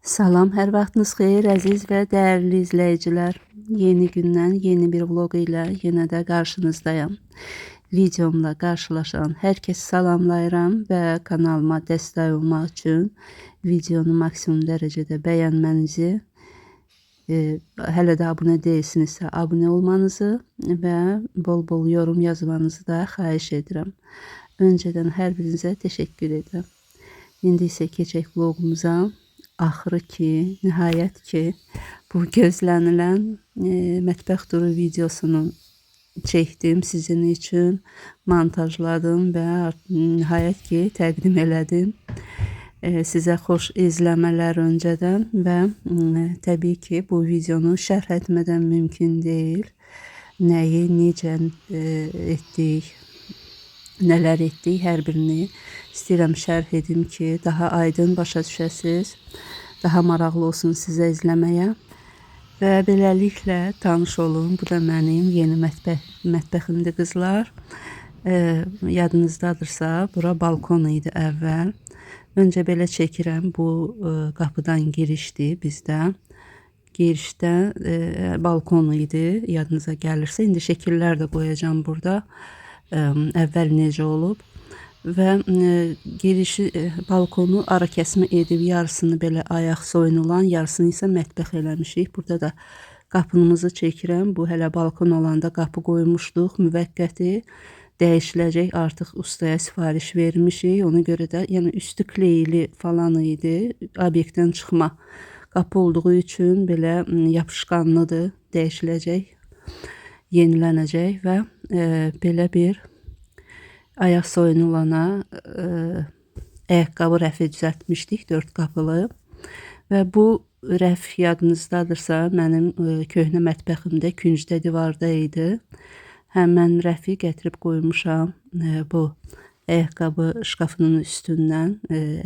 Salam, hər vaxtınız xeyir əziz və dəyərli izləyicilər. Yeni gündən yeni bir vlog ilə yenə də qarşınızdayım. Videomla qarşılaşan hər kəsi salamlayıram və kanalıma dəstək olmaq üçün videonu maksimum dərəcədə bəyənmənizi, hələ də abunə deyilsinizsə abunə olmanızı və bol-bol yorum yazmanızı da xahiş edirəm. Öncədən hər birinizə təşəkkür edirəm. İndi isə keçək vlogumuza. Axırı ki, nihayət ki, bu gözlənilən mətbəx turu videosunu çəkdim sizin üçün, montajladım və nihayət ki, təqdim elədim. Sizə xoş izləmələr öncədən və təbii ki, bu videonu şərh etmədən mümkün deyil. Nəyi, necə etdik, nələr etdik, hər birini istəyirəm şərh edim ki, daha aydın başa düşəsiz, daha maraqlı olsun sizə izləməyə və beləliklə tanış olun. Bu da mənim yeni mətbəximdir qızlar. Yadınızdadırsa, bura balkon idi əvvəl. Öncə belə çəkirəm, bu qapıdan girişdir bizdə. Girişdə balkon idi, yadınıza gəlirsə. İndi şəkillər də qoyacağım burada. Əvvəl necə olub və girişi balkonu ara kəsmə edib yarısını belə ayaq soyunulan, yarısını isə mətbəx eləmişik. Burada da qapımızı çəkirəm. Bu hələ balkon olanda qapı qoymuşduq, müvəqqəti dəyişiləcək, artıq ustaya sifariş vermişik. Ona görə də yəni üstü kleyli falan idi. Obyektdən çıxma qapı olduğu üçün belə yapışqanlıdır, dəyişiləcək, yenilənəcək və belə bir ayaq soyunulana ayaqqabı rəfi düzəltmişdik, 4 qapılı və bu rəf yadınızdadırsa mənim köhnə mətbəximdə küncdə divarda idi. Həmən rəfi gətirib qoymuşam bu ayaqqabı şkafının üstündən.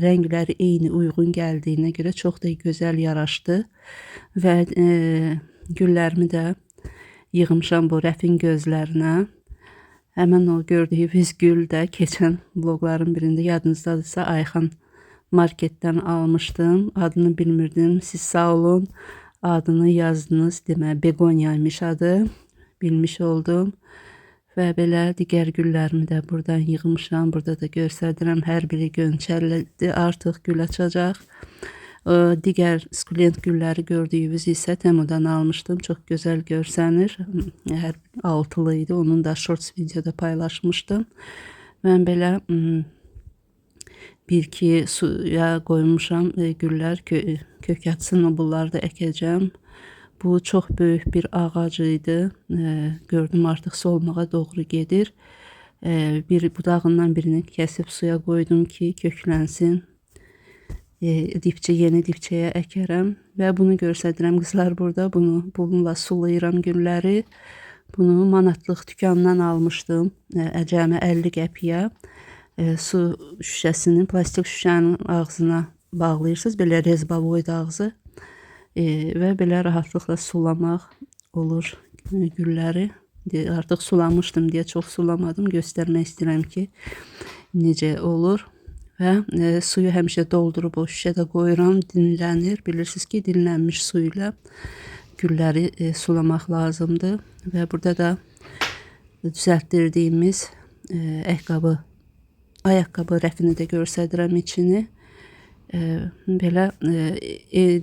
Rəngləri eyni uyğun gəldiyinə görə çox da gözəl yaraşdı və güllərimi də yığmışam bu rəfin gözlərinə. Həmən o gördüyünüz gül də keçən vlogların birində yadınızdadırsa Ayxan marketdən almışdım. Adını bilmirdim. Siz sağ olun. Adını yazdınız. Demə begoniyaymış adı. Bilmiş oldum. Və belə digər güllərimi də buradan yığmışam. Burada da göstərirəm. Hər biri gönçəlidir. Artıq gül açacaq. Digər sukulent gülləri gördüyünüz isə Temu'dan almışdım. Çox gözəl görsənir. Hər altılı idi. Onun da shorts videoda paylaşmışdım. Mən belə bir-iki suya qoymuşam güllər. Kök atsın, bunları da əkəcəm. Bu çox böyük bir ağac idi. Gördüm artıq solmağa doğru gedir. Bir budağından birini kəsib suya qoydum ki, köklənsin. Dipçə, yeni dipçəyə əkərəm və bunu göstərirəm qızlar burada. Bununla sulayıram gülləri. Bunu manatlıq dükandan almışdım. Cəmi 50 qəpiyə. Su şüşəsinin, plastik şüşənin ağzına bağlayırsınız. Belə rezbavoid ağzı və belə rahatlıqla sulamaq olur gülləri. Artıq sulamışdım deyə çox sulamadım. Göstərmək istəyirəm ki, necə olur. Və suyu həmişə doldurub o şüşədə qoyuram, dinlənir. Bilirsiniz ki, dinlənmiş su ilə gülləri sulamaq lazımdır. Və burada da düzəltdirdiyimiz ayaqqabı rəfini də göstərirəm içini. Belə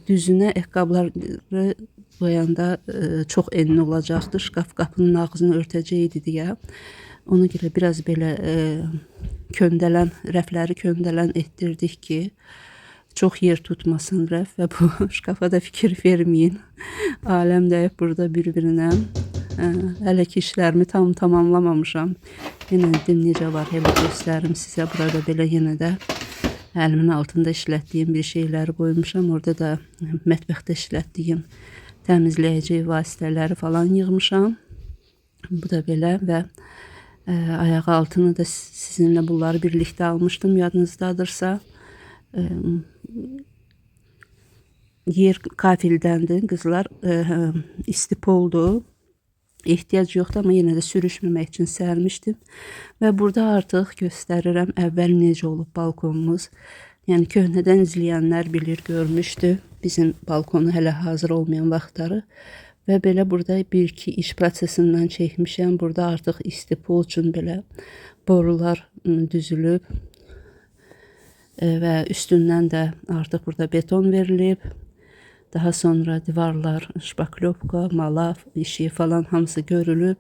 düzünə ayaqqabıları qoyanda çox enli olacaqdır. Şkaf qapının ağzını örtəcəkdi deyə. Ona görə biraz belə rəfləri köndələn etdirdik ki, çox yer tutmasın rəf və bu şkafa da fikir verməyin. Aləm dəyib burada bir-birinə. Hələ ki işlərimi tamamlamamışam. Yenə necə var, hələ göstərim sizə. Burada belə yenə də əlimin altında işlətdiyim bir şeyləri qoymuşam. Orada da mətbəxdə işlətdiyim təmizləyici vasitələri falan yığmışam. Bu da belə və ayağı altını da sizinlə bunları birlikdə almışdım, yadınızdadırsa. Yer kafildəndir qızlar, istipoldur. Ehtiyac yoxdur, amma yenə də sürüşməmək üçün sərmişdim. Və burada artıq göstərirəm əvvəl necə olub balkonumuz. Yəni köhnədən izləyənlər bilir, görmüşdü bizim balkonu hələ hazır olmayan vaxtları. Və belə burada bir-iki iş prosesindən çəkmişəm. Burada artıq istipu üçün belə borular düzülüb və üstündən də artıq burada beton verilib. Daha sonra divarlar, şpaklovka, malaf işi falan hamısı görülüb.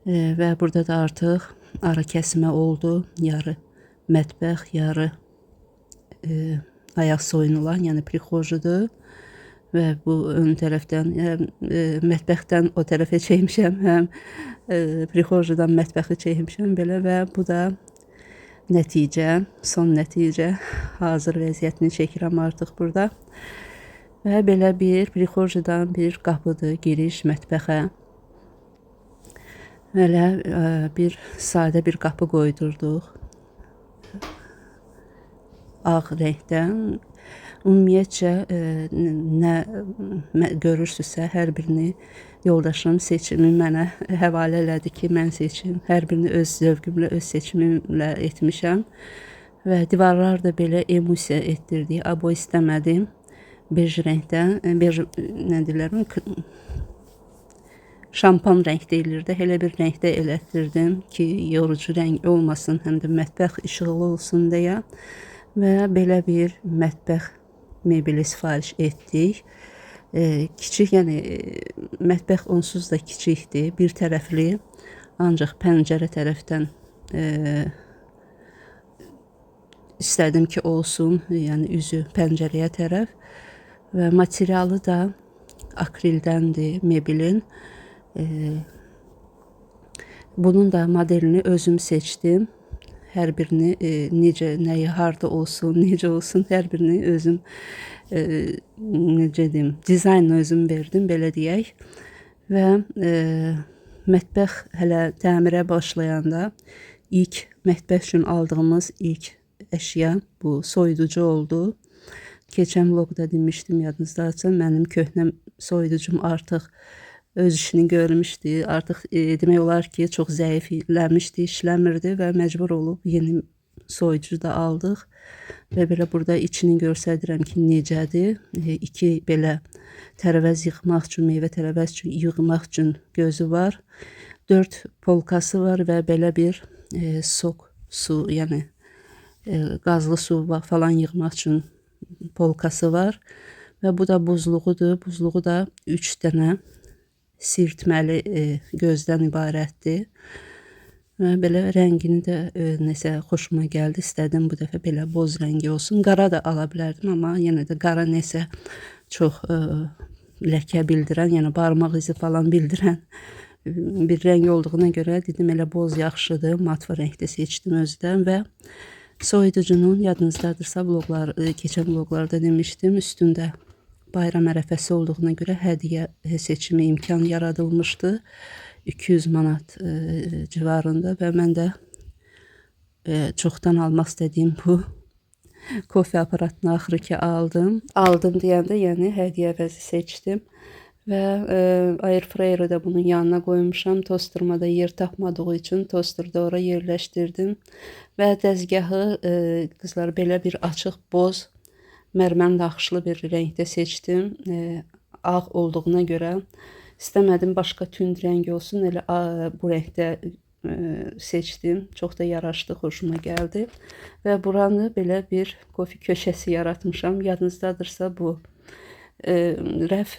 Və burada da artıq ara kəsmə oldu. Yarı mətbəx, yarı ayaq soyunulan, yəni prixojudur. Və bu ön tərəfdən, mətbəxdən o tərəfə çəkmişəm, həm prixojudan mətbəxi çəkmişəm belə və bu da nəticə, son nəticə. Hazır vəziyyətini çəkirəm artıq burada. Və belə bir prixojudan bir qapıdır, giriş mətbəxə. Belə bir sadə bir qapı qoydurduq. Ağ rəngdən. Ümumiyyətcə nə görürsünüzsə hər birini yoldaşım seçimi mənə həvalə elədi ki, mən seçim. Hər birini öz zövqümlə, öz seçimimlə etmişəm. Və divarlar da belə emulsiya etdirdi. Abo istəmədim. Bej rəngdən, bej nə deyirlər, şampan rəng deyilirdi. Elə bir rəngdə elətdirdim ki, yorucu rəng olmasın, həm də mətbəx işıqlı olsun deyə. Və belə bir mətbəx mebeli sifariş etdik. Kiçik, yəni mətbəx onsuz da kiçikdir, bir tərəfli, ancaq pəncərə tərəfdən istədim ki olsun, yəni üzü pəncərəyə tərəf. Və materialı da akrildəndir mebelin. Bunun da modelini özüm seçdim. Hər birini necə, nəyi, harda olsun, necə olsun, hər birini özüm necə deyim, dizaynını özüm verdim, belə deyək. Və mətbəx hələ təmirə başlayanda ilk mətbəx üçün aldığımız ilk əşya bu soyuducu oldu. Keçən vlogda demişdim, yadınızdaysa, mənim köhnə soyuducum artıq öz işini görmüşdü. Artıq demək olar ki, çox zəifləmişdi, işləmirdi və məcbur olub yeni soyuducu da aldıq. Və belə burada içini göstərirəm ki, necədir. İki belə tərəvəz yığmaq üçün, meyvə tərəvəz üçün yığmaq üçün gözü var. 4 polkası var və belə bir sok su, yəni qazlı su falan yığmaq üçün polkası var. Və bu da buzluğudur. Buzluğu da 3 dənə sirtməli gözdən ibarətdir. Və belə rəngini də nəsə xoşuma gəldi. İstədim bu dəfə belə boz rəngi olsun. Qara da ala bilərdim, amma yenə də qara nəsə çox ləkə bildirən, yəni barmaq izi falan bildirən bir rəng olduğuna görə dedim elə boz yaxşıdır. Matva rəngdə seçdim özdən və soyuducunun, yadınızdadırsa, keçən vloglarda demişdim, üstündə bayram ərəfəsi olduğuna görə hədiyyə seçimi imkanı yaradılmışdı. 200 manat civarında və mən də çoxdan almaq istədiyim bu kofe aparatını axırı ki aldım. Aldım deyəndə, yəni hədiyyə əvəzi seçdim. Və airfryer'ı da bunun yanına qoymuşam. Tostermada yer tapmadığı üçün tosterda ora yerləşdirdim. Və dəzgahı qızlar belə bir açıq boz mərmən naxışlı bir rəngdə seçdim. Ağ olduğuna görə istəmədim başqa tünd rəng olsun. Elə bu rəngdə seçdim. Çox da yaraşdı, xoşuma gəldi. Və buranı belə bir kofe köşəsi yaratmışam. Yadınızdadırsa bu rəf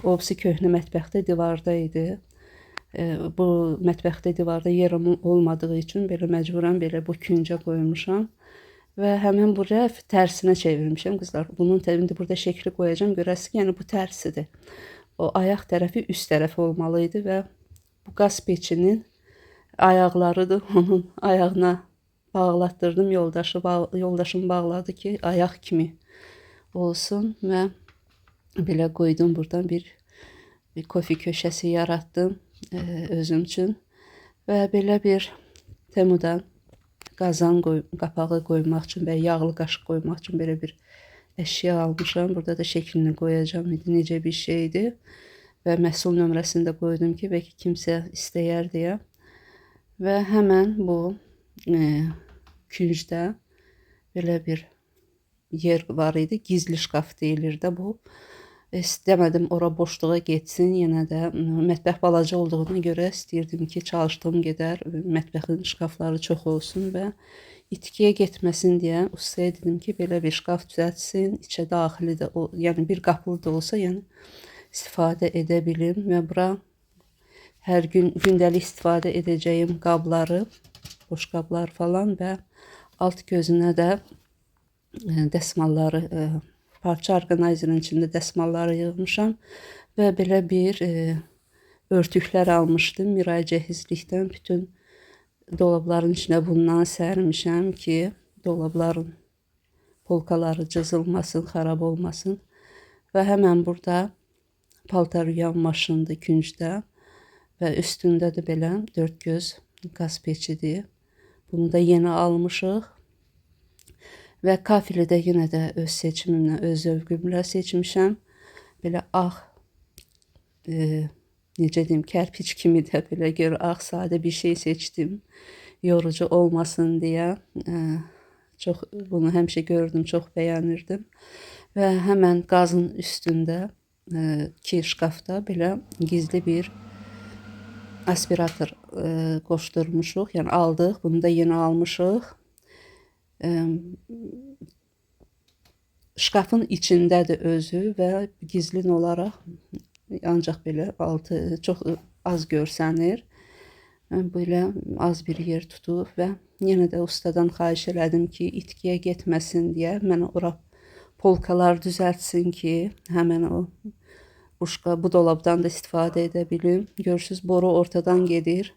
obsi köhnə mətbəxdə divarda idi. Bu mətbəxdə divarda yer olmadığı üçün belə məcburan belə bu küncə qoymuşam. Və həmin bu rəf tərsinə çevirmişəm qızlar. Bunun indi burada şəkli qoyacağım, görəsiz ki, yəni bu tərsidir. O ayaq tərəfi üst tərəfi olmalı idi və bu qaz peçinin ayaqlarıdır. Onun ayağına bağlatdırdım. Yoldaşım bağladı ki, ayaq kimi olsun və belə qoydum, buradan bir kofe köşəsi yaratdım özüm üçün. Və belə bir Temudan qazan qapağı qoymaq üçün və yağlı qaşıq qoymaq üçün belə bir əşya almışam. Burada da şəklini qoyacağım. Necə bir şeydir. Və məhsul nömrəsini də qoydum ki, bəlkə kimsə istəyər deyə. Və həmən bu küncdə belə bir yer var idi. Gizli şkaf deyilir də bu. İstəmədim ora boşluğa getsin. Yenə də mətbəx balaca olduğuna görə istəyirdim ki, çalışdığım qədər mətbəxin şkafları çox olsun və itkiyə getməsin deyə ustaya dedim ki, belə bir şkaf düzəltsin. İçə daxili də o, yəni bir qapılı da olsa, yəni istifadə edə bilim və bura hər gün gündəlik istifadə edəcəyim qabları, boş qablar falan və alt gözünə də dəsmalları, parça orqanayzerin içində dəsmalları yığmışam və belə bir örtüklər almışdım Miray Cəhizlikdən. Bütün dolabların içinə bundan sərmişəm ki, dolabların polkaları cızılmasın, xarab olmasın. Və həmən burada paltar yuyan maşındır küncdə və üstündə də belə 4 göz qaz peçidir. Bunu da yeni almışıq. Və kafeli də yenə də öz seçimimlə, öz zövqümlə seçmişəm. Belə ağ, necə deyim, kərpiç kimi də belə görə ağ, sadə bir şey seçdim. Yorucu olmasın deyə. Çox bunu həmişə gördüm, çox bəyənirdim. Və həmən qazın üstündə ki şkafda belə gizli bir aspirator qoşdurmuşuq. Yəni aldıq, bunu da yeni almışıq. Şkafın içindədir özü və gizlin olaraq ancaq belə altı çox az görsənir. Belə az bir yer tutub və yenə də ustadan xahiş elədim ki, itkiyə getməsin deyə mənə ora polkalar düzəltsin ki, həmən o bu dolabdan da istifadə edə bilim. Görürsüz, boru ortadan gedir.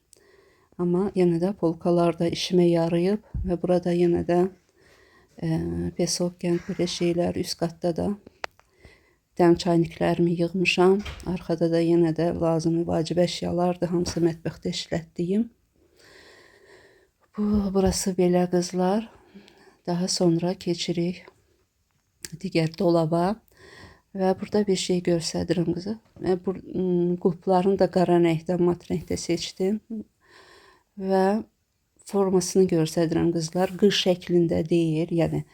Amma yenə də polkalar da işimə yarayıb və burada yenə də pesokən belə şeylər, üst qatda da dəm çayniklərimi yığmışam. Arxada da yenə də lazımi vacib əşyalardır, hamısı mətbəxdə işlətdiyim. Burası belə qızlar. Daha sonra keçirik digər dolaba. Və burada bir şey göstərirəm qızı. Qulplarını da qara rəngdə, mat rəngdə seçdim. Və formasını göstərirəm qızlar. Qış şəklində deyil, yəni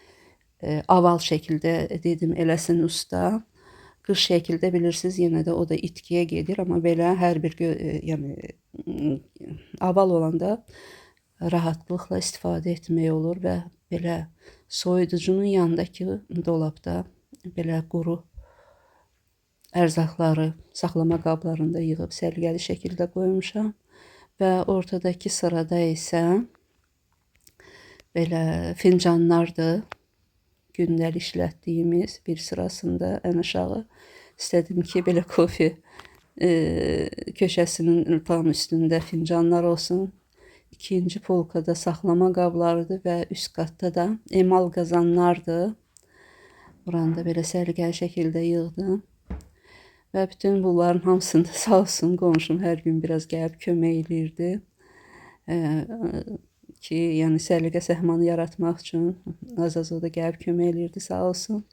aval şəkildə dedim eləsin usta. Qış şəkildə bilirsiniz, yenə də o da itkiyə gedir, amma belə hər bir yəni aval olanda rahatlıqla istifadə etmək olur və belə soyuducunun yanındakı dolabda belə quru ərzaqları saxlama qablarında yığıb səliqəli şəkildə qoymuşam. Və ortadakı sırada isə belə fincanlardır. Gündəlik işlətdiyimiz bir sırasında ən aşağı istədim ki, belə kofe köşəsinin tam üstündə fincanlar olsun. İkinci polkada saxlama qablarıdır və üst qatda da emal qazanlardır. Buranı da belə səliqəli şəkildə yığdım. Və bütün bunların hamısında sağ olsun qonşum hər gün biraz gəlib kömək eləyirdi. Ki, yəni səliqə səhmanı yaratmaq üçün az-az o da gəlib kömək eləyirdi, sağ olsun.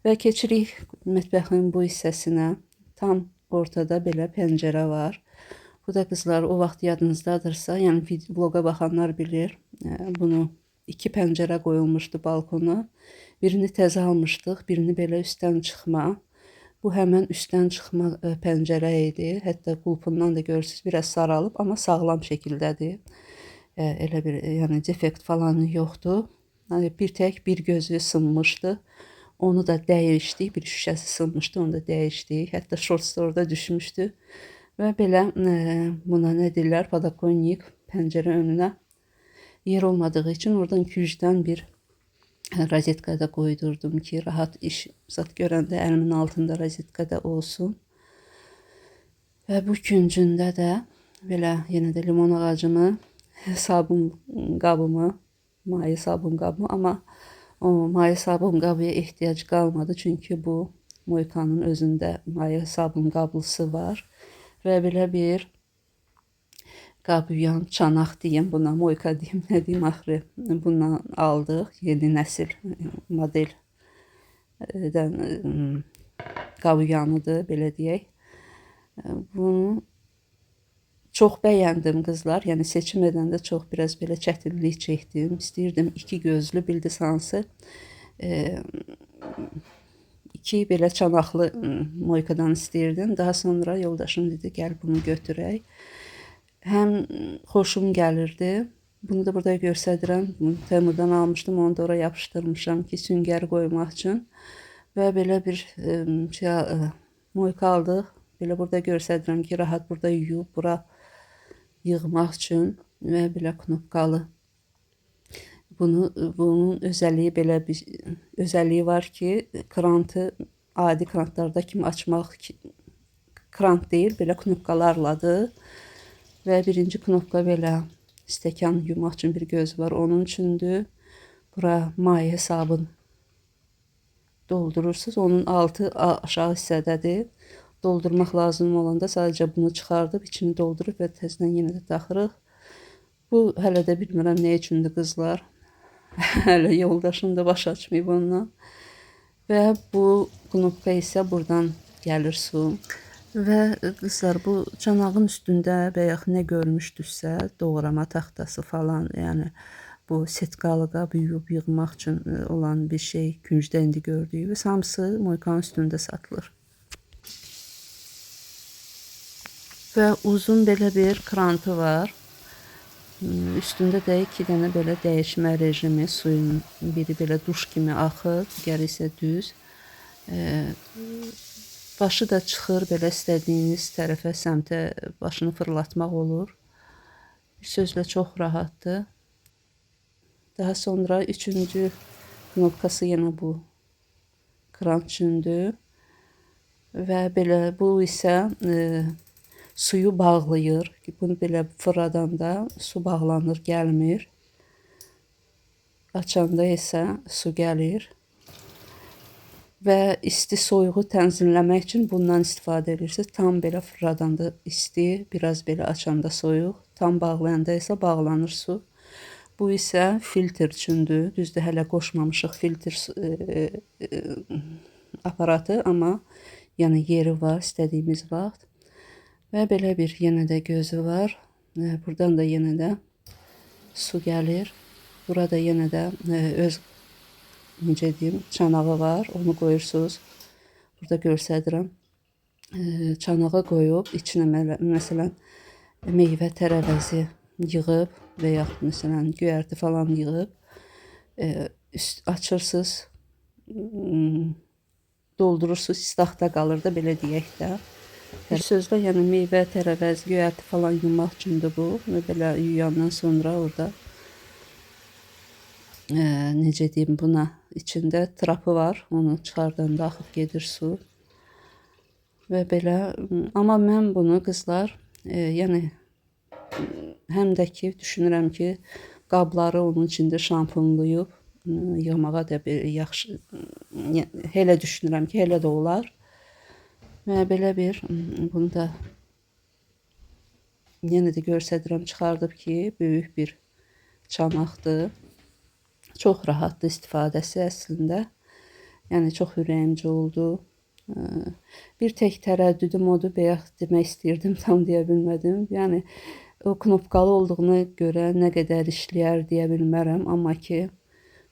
Və keçirik mətbəxin bu hissəsinə. Tam ortada belə pəncərə var. Bu da qızlar o vaxt yadınızdadırsa, yəni vloqa baxanlar bilir. Bunu 2 pəncərə qoyulmuşdu balkona. Birini təzə almışdıq, birini belə üstdən çıxma. Bu həmən üstdən çıxma pəncərə idi. Hətta qulpundan da görürsünüz, biraz saralıb, amma sağlam şəkildədir. Elə bir yəni defekt falan yoxdur. Bir tək bir gözü sınmışdı. Onu da dəyişdik. Bir şüşəsi sınmışdı, onu da dəyişdik. Hətta şorts da orada düşmüşdü. Və belə buna nə deyirlər? Padakonnik pəncərə önünə yer olmadığı üçün oradan kücdən bir rozetkada qoydurdum ki, rahat iş zat görəndə əlimin altında rozetkada olsun. Və bu küncündə də belə yenə də limon ağacımı, sabun qabımı, maye sabun qabımı, amma o maye sabun qabıya ehtiyac qalmadı. Çünki bu Moykanın özündə maye sabun qablısı var. Və belə bir qab yuyan çanaq deyim, buna Moyka deyim, nə deyim axırı. Bundan aldıq, yeni nəsil modeldən qab yuyanıdır, belə deyək. Bunu çox bəyəndim qızlar, yəni seçim edəndə çox biraz belə çətinlik çəkdim. İstəyirdim 2 gözlü, bildi sansı. İki belə çanaqlı moykadan istəyirdim. Daha sonra yoldaşım dedi, gəl bunu götürək. Həm xoşum gəlirdi. Bunu da burada göstərirəm. Bunu Temu'dan almışdım. Onu da oraya yapışdırmışam ki, süngər qoymaq üçün. Və belə bir moyka aldıq. Belə burada göstərirəm ki, rahat burada yuyub, bura yığmaq üçün və belə knopkalı. Bunun özəlliyi belə bir özəlliyi var ki, krantı adi krantlarda kimi açmaq krant deyil, belə knopkalarladır. Və birinci knopka belə stəkan yumaq üçün bir göz var, onun üçündür. Bura maye sabun doldurursunuz. Onun altı aşağı hissədədir. Doldurmaq lazım olanda sadəcə bunu çıxardıb içini doldurub və təzədən yenə də taxırıq. Bu hələ də bilmirəm nə üçündür qızlar. Hələ yoldaşım da baş açmayıb ondan. Və bu knopka isə buradan gəlir su. Və qızlar, bu çanağın üstündə bayaq nə görmüşdüksə, doğrama taxtası falan, yəni bu setkalığa yuyub yığmaq üçün olan bir şey küncdə indi gördüyümüz hamısı moykanın üstündə satılır. Və uzun belə bir krantı var. Üstündə də 2 dənə belə dəyişmə rejimi, suyun biri belə duş kimi axır, digəri isə düz. Başı da çıxır, belə istədiyiniz tərəfə, səmtə başını fırlatmaq olur. Bir sözlə çox rahatdır. Daha sonra üçüncü knopkası yenə bu kran üçündür. Və belə bu isə suyu bağlayır. Bunu belə fırladanda su bağlanır, gəlmir. Açanda isə su gəlir. Və isti soyuğu tənzimləmək üçün bundan istifadə edirsiniz. Tam belə fırladanda isti, biraz belə açanda soyuq. Tam bağlayanda isə bağlanır su. Bu isə filtr üçündür. Düzdür, hələ qoşmamışıq filtr aparatı, amma yəni yeri var istədiyimiz vaxt. Və belə bir yenə də gözü var. Buradan da yenə də su gəlir. Burada yenə də öz necə deyim, çanağı var. Onu qoyursunuz. Burada göstərirəm. Çanağı qoyub içinə məsələn meyvə tərəvəzi yığıb və yaxud məsələn göyərti falan yığıb açırsınız. Doldurursunuz, istaxta qalır da, belə deyək də. Bir sözlə, yəni meyvə, tərəvəz, göyərti falan yumaq üçündür bu. Və belə yuyandan sonra orada necə deyim, buna içində trapı var. Onu çıxardanda axıb gedir su. Və belə, amma mən bunu qızlar, yəni həm də ki düşünürəm ki, qabları onun içində şampunlayıb yığmağa da bir yaxşı, elə düşünürəm ki, elə də olar. Və belə bir, bunu da yenə də göstərirəm, çıxardıb ki, böyük bir çanaqdır. Çox rahatdır istifadəsi əslində. Yəni çox ürəyimcə oldu. Bir tək tərəddüdüm odur, bayaq demək istəyirdim, tam deyə bilmədim. Yəni o knopkalı olduğuna görə nə qədər işləyər deyə bilmərəm, amma ki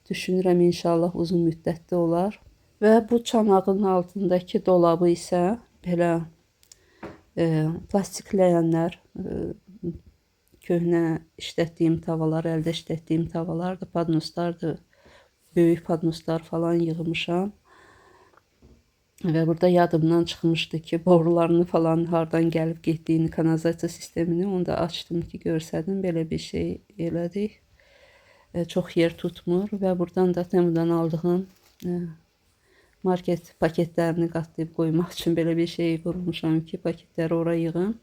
düşünürəm inşallah uzun müddətli olar. Və bu çanağın altındakı dolabı isə belə plastikləyənlər, köhnə işlətdiyim tavalar, əldə işlətdiyim tavalardır, padnoslardır, böyük padnoslar falan yığmışam. Və burada yadımdan çıxmışdı ki, borularını falan hardan gəlib getdiyini, kanalizasiya sistemini, onu da açdım ki görsədim, belə bir şey elədik. Çox yer tutmur və buradan da Temu'dan aldığım market paketlərini qatlayıb qoymaq üçün belə bir şey vurmuşam ki, paketləri oraya yığım.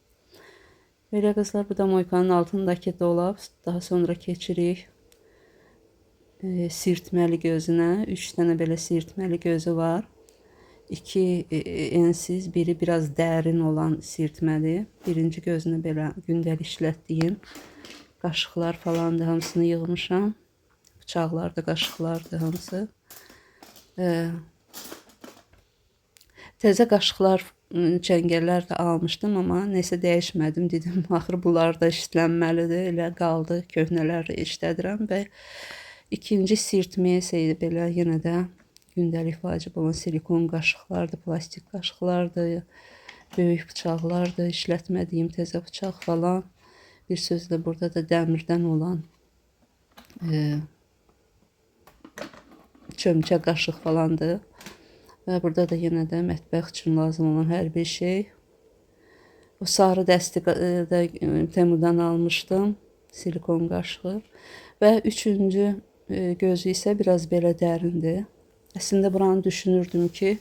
Belə qızlar, bu da moykanın altındakı dolab. Daha sonra keçirik sirtməli gözünə. 3 dənə belə sirtməli gözü var. 2 ensiz, biri biraz dərin olan sirtməli. Birinci gözünü belə gündəlik işlətdiyim qaşıqlar falan da hamısını yığmışam. Bıçaqlar da, qaşıqlar da hamısı. Təzə qaşıqlar, çəngəllər də almışdım, amma nəsə dəyişmədim. Dedim, axır bunlar da işlənməlidir. Elə qaldı, köhnələri işlədirəm və İkinci sirtmə isə belə yenə də gündəlik vacib olan silikon qaşıqlardır, plastik qaşıqlardır, böyük bıçaqlardır, işlətmədiyim təzə bıçaq falan. Bir sözlə burada da dəmirdən olan çömçə qaşıq falandır. Və burada da yenə də mətbəx üçün lazım olan hər bir şey. O sarı dəsti də Temu'dan almışdım, silikon qaşığı. Və üçüncü gözü isə biraz belə dərindir. Əslində buranı düşünürdüm ki,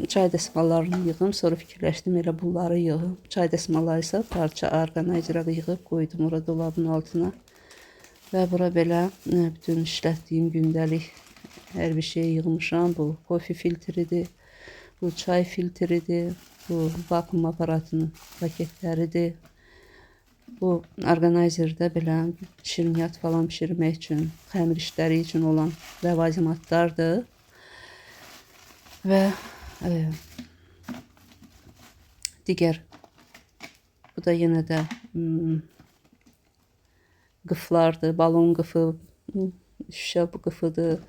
çay dəsmallarını yığım, sonra fikirləşdim elə bunları yığım. Çay dəsmalları isə parça orqanayzera yığıb qoydum ora dolabın altına. Və bura belə bütün işlətdiyim gündəlik hər bir şey yığmışam. Bu kofe filtridir, bu çay filtridir, bu vakuum aparatının paketləridir. Bu orqanayzerdə belə şirniyyat falan pişirmək üçün, xəmir işləri üçün olan ləvazimatlardır. Və digər, bu da yenə də qıflardır, balon qıfı, şüşə bu qıfıdır.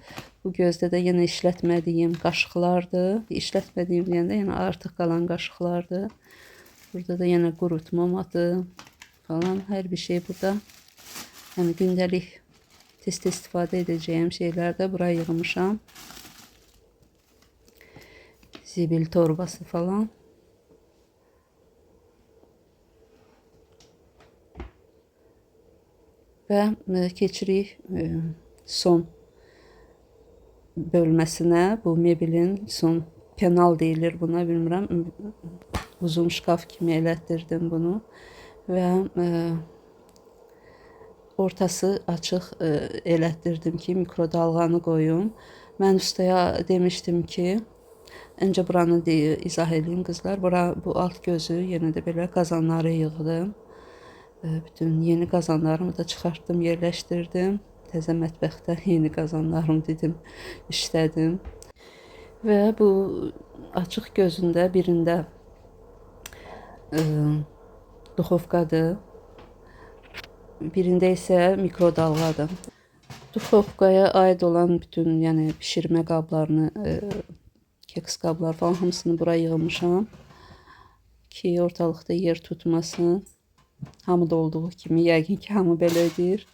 Bu gözdə də yenə işlətmədiyim qaşıqlardır. İşlətmədiyim deyəndə yenə artıq qalan qaşıqlardır. Burada da yenə qurutma matı falan hər bir şey burada. Yəni gündəlik tez-tez istifadə edəcəyim şeylər də buraya yığmışam. Zibil torbası falan. Və keçirik son bölməsinə. Bu mebelin son penal deyilir buna, bilmirəm. Uzun şkaf kimi elətdirdim bunu. Və ortası açıq elətdirdim ki, mikrodalğanı qoyum. Mən ustaya demişdim ki, öncə buranı izah edeyim qızlar. Bu alt gözü yenə də belə qazanları yığdım. Bütün yeni qazanlarımı da çıxartdım, yerləşdirdim. Təzə mətbəxdə yeni qazanlarım dedim, işlədim. Və bu açıq gözündə birində duxovkadır. Birində isə mikrodalğadır. Duxovkaya aid olan bütün, yəni pişirmə qablarını, keks qablar falan hamısını buraya yığmışam ki, ortalıqda yer tutmasın. Hamıda olduğu kimi, yəqin ki, hamı belə edir.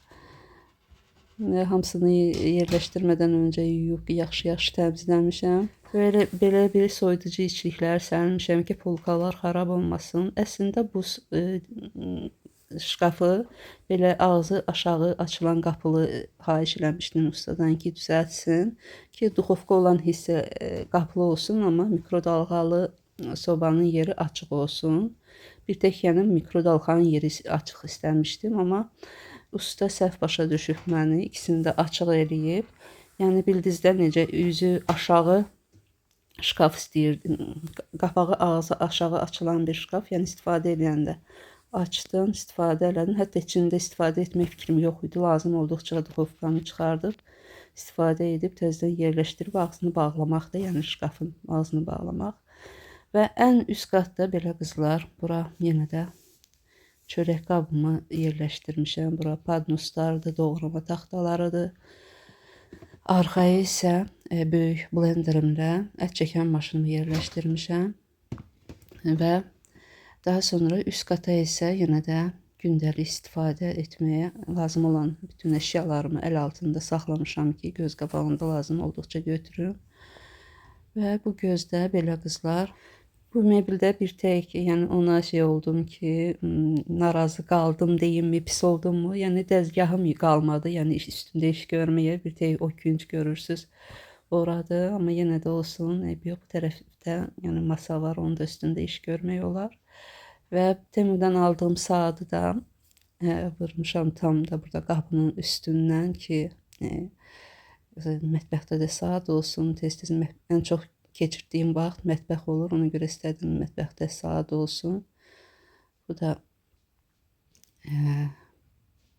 Hamısını yerləşdirmədən öncə yuyub yaxşı-yaxşı təmizləmişəm. Belə bir soyuducu içliklər sərmişəm ki, polkalar xarab olmasın. Əslində bu şkafı belə ağzı aşağı açılan qapılı xahiş eləmişdim ustadan ki, düzəltsin. Ki, duxovka olan hissə qapılı olsun, amma mikrodalğalı sobanın yeri açıq olsun. Bir tək yəni mikrodalğanın yeri açıq istəmişdim, amma usta səhv başa düşüb məni, ikisini də açıq eləyib. Yəni bildizdə necə üzü aşağı şkaf istəyirdim. Qapağı ağzı aşağı açılan bir şkaf, yəni istifadə edəndə açdım, istifadə elədim. Hətta içində istifadə etmək fikrim yox idi. Lazım olduqca duxovkanı çıxardıb, istifadə edib təzədən yerləşdirib ağzını bağlamaq da, yəni şkafın ağzını bağlamaq. Və ən üst qatda belə qızlar, bura yenə də çörək qabımı yerləşdirmişəm. Bura padnoslardır, doğrama taxtalarıdır. Arxaya isə böyük blenderimlə ət çəkən maşınımı yerləşdirmişəm. Və daha sonra üst qata isə yenə də gündəlik istifadə etməyə lazım olan bütün əşyalarımı əl altında saxlamışam ki, göz qabağında lazım olduqca götürüm. Və bu gözdə belə qızlar, bu mebeldə bir tək, yəni ona şey oldum ki, narazı qaldım deyimmi, pis oldum mu? Yəni dəzgahım qalmadı, yəni üstündə iş görməyə bir tək o künc görürsüz oradı, amma yenə də olsun, bu tərəfdə yəni masa var, onun da üstündə iş görmək olar. Və Temu'dan aldığım saatı da vurmuşam tam da burada qapının üstündən ki, mətbəxdə də saat olsun, tez-tez ən çox keçirdiyim vaxt mətbəx olur, ona görə istədim mətbəxdə saat olsun. Bu da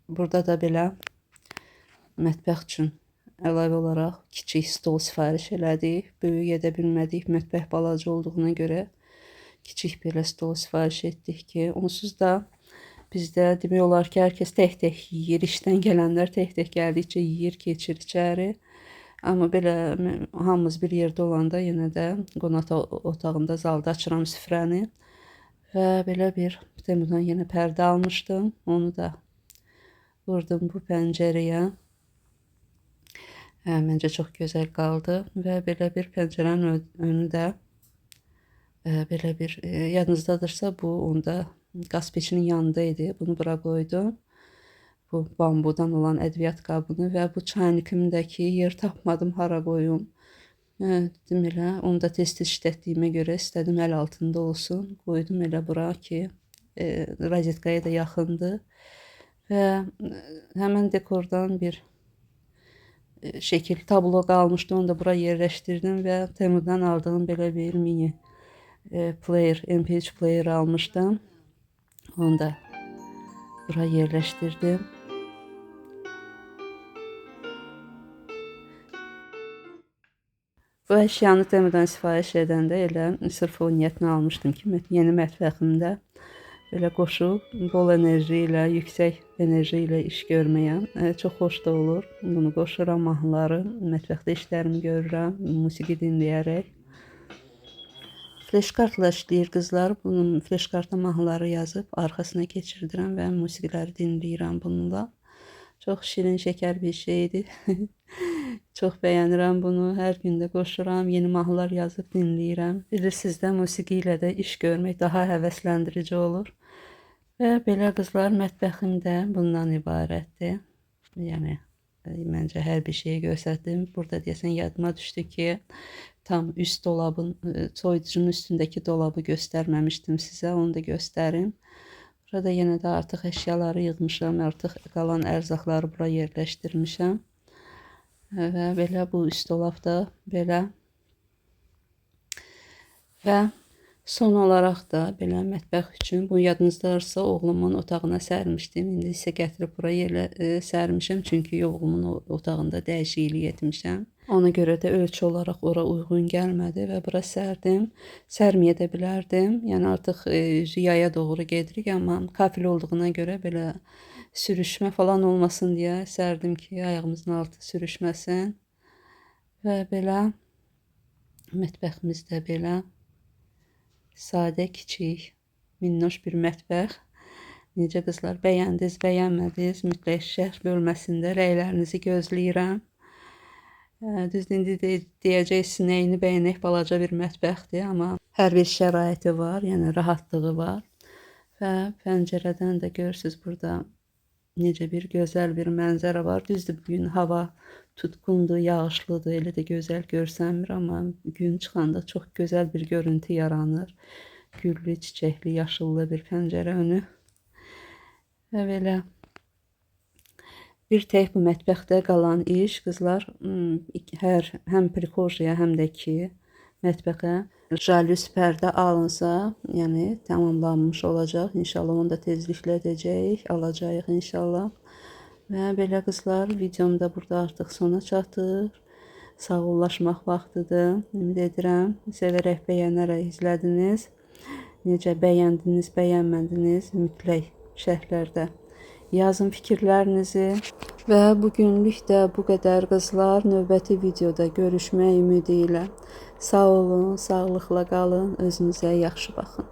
burada da belə mətbəx üçün əlavə olaraq kiçik stol sifariş elədik. Böyük edə bilmədik, mətbəx balaca olduğuna görə kiçik belə stol sifariş etdik ki, onsuz da Bizdə demək olar ki, hər kəs tək-tək yeyir. İşdən gələnlər tək-tək gəldikcə yeyir, keçir içəri. Amma belə hamımız bir yerdə olanda yenə də qonaq otağında zalda açıram süfrəni. Və belə bir buradan yenə pərdə almışdım. Onu da vurdum bu pəncərəyə. Məncə çox gözəl qaldı və belə bir pəncərənin önü də belə bir yadınızdadırsa bu onda qaz peçinin yanında idi. Bunu bura qoydum. Bu bambudan olan ədviyyat qabını və bu çaynikimdəki yer tapmadım hara qoyum. Dedim elə onu da tez-tez işlətdiyimə görə istədim əl altında olsun. Qoydum elə bura ki rozetkaya da yaxındır. Və həmən dekordan bir şəkil tablo qalmışdı. Onu da bura yerləşdirdim və Temurdan aldığım belə bir mini player, MP3 player almışdım. Onu da bura yerləşdirdim. Bu əşyanı Temurdan sifariş edəndə elə sırf o niyyətini almışdım ki, yeni mətbəximdə belə qoşub bol enerji ilə, yüksək enerji ilə iş görməyə çox xoş da olur. Bunu qoşuram mahnıları, mətbəxdə işlərimi görürəm, musiqi dinləyərək. Fleşkartla işləyir qızlar. Bunun fleşkarta mahnıları yazıb arxasına keçirdirəm və musiqiləri dinləyirəm bununla. Çox şirin, şəkər bir şeydir. Çox bəyənirəm bunu. Hər gün də qoşuram, yeni mahnılar yazıb dinləyirəm. Bilirsiniz də, musiqi ilə də iş görmək daha həvəsləndirici olur. Və belə qızlar, mətbəxim də bundan ibarətdir. Yəni məncə hər bir şeyi göstərdim. Burada deyəsən yadıma düşdü ki, tam üst dolabın, soyuducunun üstündəki dolabı göstərməmişdim sizə. Onu da göstərim. Burada yenə də artıq əşyaları yığmışam. Artıq qalan ərzaqları bura yerləşdirmişəm. Və belə bu üst dolabda belə. Və son olaraq da belə mətbəx üçün bu yadınızdadırsa oğlumun otağına sərmişdim. İndi isə gətirib buraya sərmişəm. Çünki oğlumun otağında dəyişiklik etmişəm. Ona görə də ölçü olaraq ora uyğun gəlmədi və bura sərdim. Sərməyə də bilərdim. Yəni artıq yaya doğru gedirik, amma kafil olduğuna görə belə sürüşmə falan olmasın deyə sərdim ki, ayağımızın altı sürüşməsin. Və belə mətbəximiz də belə sadə, kiçik, minnoş bir mətbəx. Necə qızlar, bəyəndiniz, bəyənmədiniz? Mütləq şərh bölməsində rəylərinizi gözləyirəm. Düzdür, indi deyəcəksiniz, nəyini bəyənək, balaca bir mətbəxdir, amma hər bir şəraiti var, yəni rahatlığı var. Və pəncərədən də görürsünüz burada necə bir gözəl bir mənzərə var. Düzdür, bugün hava tutqundur, yağışlıdır, elə də gözəl görsənmir, amma gün çıxanda çox gözəl bir görüntü yaranır. Güllü, çiçəkli, yaşıllı bir pəncərə önü. Və belə bir tək bu mətbəxdə qalan iş, qızlar, həm prixojaya, həm də ki mətbəxə jalüz pərdə alınsa, yəni tamamlanmış olacaq. İnşallah onu da tezliklə edəcəyik, alacağıq inşallah. Və belə qızlar, videom da burada artıq sona çatır. Sağollaşmaq vaxtıdır. Ümid edirəm, sevərək, bəyənərək izlədiniz. Necə bəyəndiniz, bəyənmədiniz, mütləq şərhlərdə yazın fikirlərinizi. Və bugünlük də bu qədər qızlar. Növbəti videoda görüşmək ümidi ilə. Sağ olun, sağlıqla qalın, özünüzə yaxşı baxın.